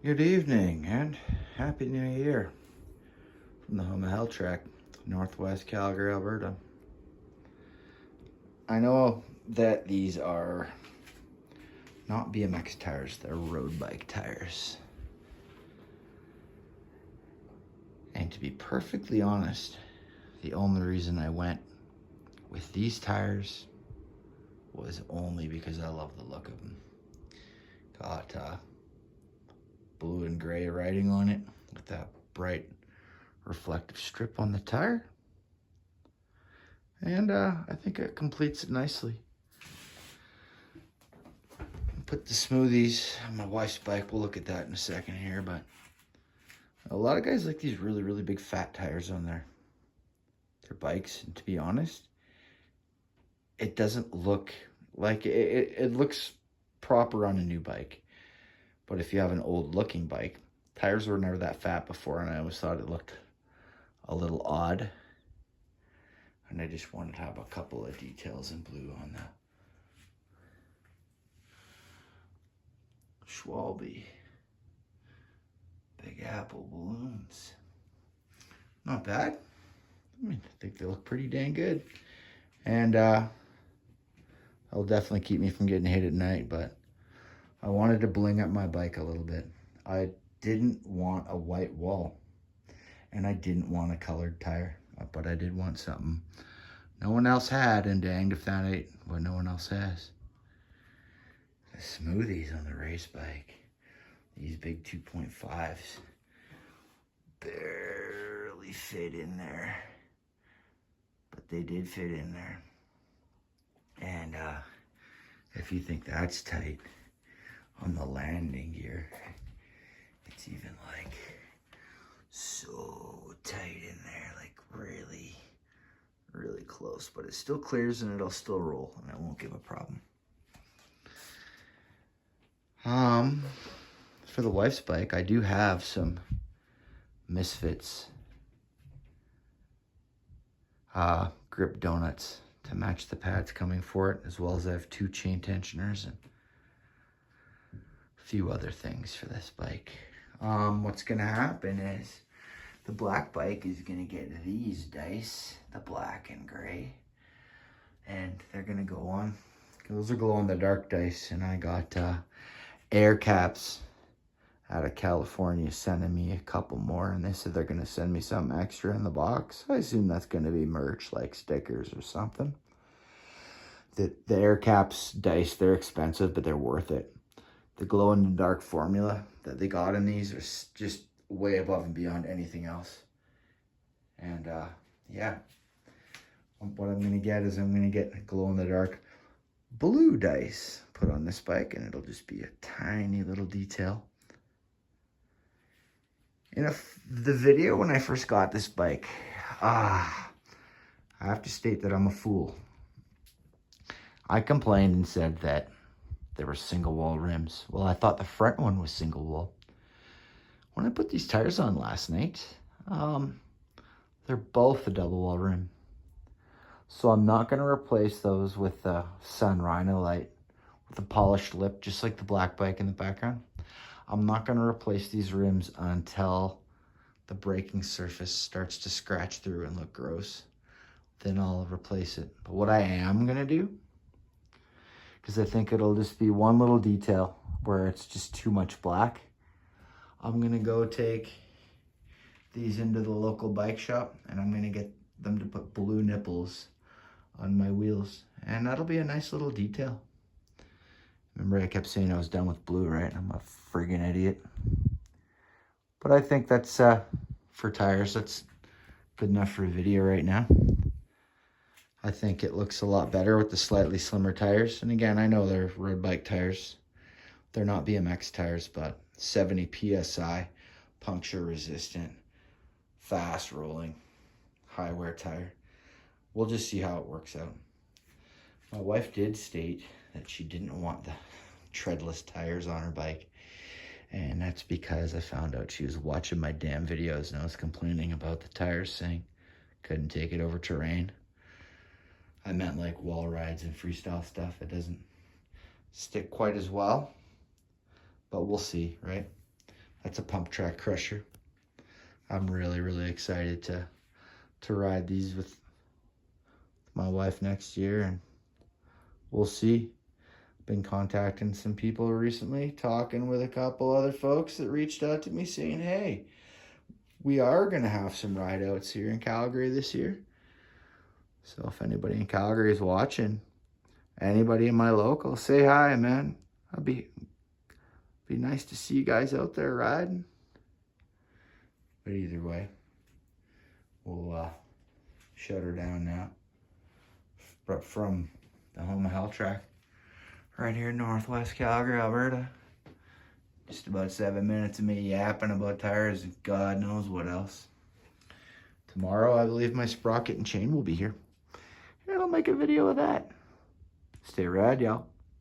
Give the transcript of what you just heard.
Good evening and Happy New Year from the home of Hell Track, Northwest Calgary, Alberta. I know that these are not BMX tires, they're road bike tires. And to be perfectly honest, the only reason I went with these tires was only because I love the look of them. Got blue and gray writing on it with that bright reflective strip on the tire. And I think it completes it nicely. Put the smoothies on my wife's bike. We'll look at that in a second here, but a lot of guys like these really, really big fat tires on their bikes. And to be honest, it doesn't look like it looks proper on a new bike. But if you have an old looking bike, tires were never that fat before, and I always thought it looked a little odd. And I just wanted to have a couple of details in blue on the Schwalbe Big Apple balloons. Not bad. I mean, I think they look pretty dang good. And that'll definitely keep me from getting hit at night, but I wanted to bling up my bike a little bit. I didn't want a white wall, and I didn't want a colored tire, but I did want something no one else had, and danged if that ain't what no one else has. The smoothies on the race bike. These big 2.5s barely fit in there, but they did fit in there. And if you think that's tight on the landing gear, it's even like so tight in there, like really close, but it still clears and it'll still roll and it won't give a problem. For the wife's bike, I do have some Misfits grip donuts to match the pads coming for it, as well as I have 2 chain tensioners and a few other things for this bike. What's gonna happen is the black bike is gonna get these dice, the black and gray, and they're gonna go on. Those are glow in the dark dice, and I got air caps out of California sending me a couple more, and they said they're gonna send me something extra in the box. I assume that's gonna be merch, like stickers or something. The air caps dice, they're expensive, but they're worth it. The glow in the dark formula that they got in these are just way above and beyond anything else. And yeah, what I'm gonna get is I'm gonna get glow in the dark blue dice put on this bike, and it'll just be a tiny little detail. In the video when I first got this bike, I have to state that I'm a fool. I complained and said that there were single wall rims. Well, I thought the front one was single wall. When I put these tires on last night, they're both a double wall rim. So I'm not gonna replace those with the Sun Rhino light with a polished lip, just like the black bike in the background. I'm not gonna replace these rims until the braking surface starts to scratch through and look gross. Then I'll replace it. But what I am gonna do, because I think it'll just be one little detail where it's just too much black, I'm gonna go take these into the local bike shop, and I'm gonna get them to put blue nipples on my wheels, and that'll be a nice little detail. Remember, I kept saying I was done with blue, right? I'm a friggin' idiot. But I think that's, for tires, that's good enough for a video right now. I think it looks a lot better with the slightly slimmer tires. And again, I know they're road bike tires. They're not BMX tires, but 70 PSI, puncture resistant, fast rolling, high wear tire. We'll just see how it works out. My wife did state that she didn't want the treadless tires on her bike, and that's because I found out she was watching my damn videos and I was complaining about the tires, saying couldn't take it over terrain. I meant like wall rides and freestyle stuff. It doesn't stick quite as well, but we'll see, right? That's a pump track crusher. I'm really excited to ride these with my wife next year, and we'll see. Been contacting some people recently, talking with a couple other folks that reached out to me saying, hey, we are going to have some ride outs here in Calgary this year. So if anybody in Calgary is watching, anybody in my local, say hi, man. I'd be nice to see you guys out there riding. But either way, we'll shut her down now. But from the home of Hell Track, right here in Northwest Calgary, Alberta. Just about 7 minutes of me yapping about tires and God knows what else. Tomorrow, I believe my sprocket and chain will be here. And I'll make a video of that. Stay rad, y'all.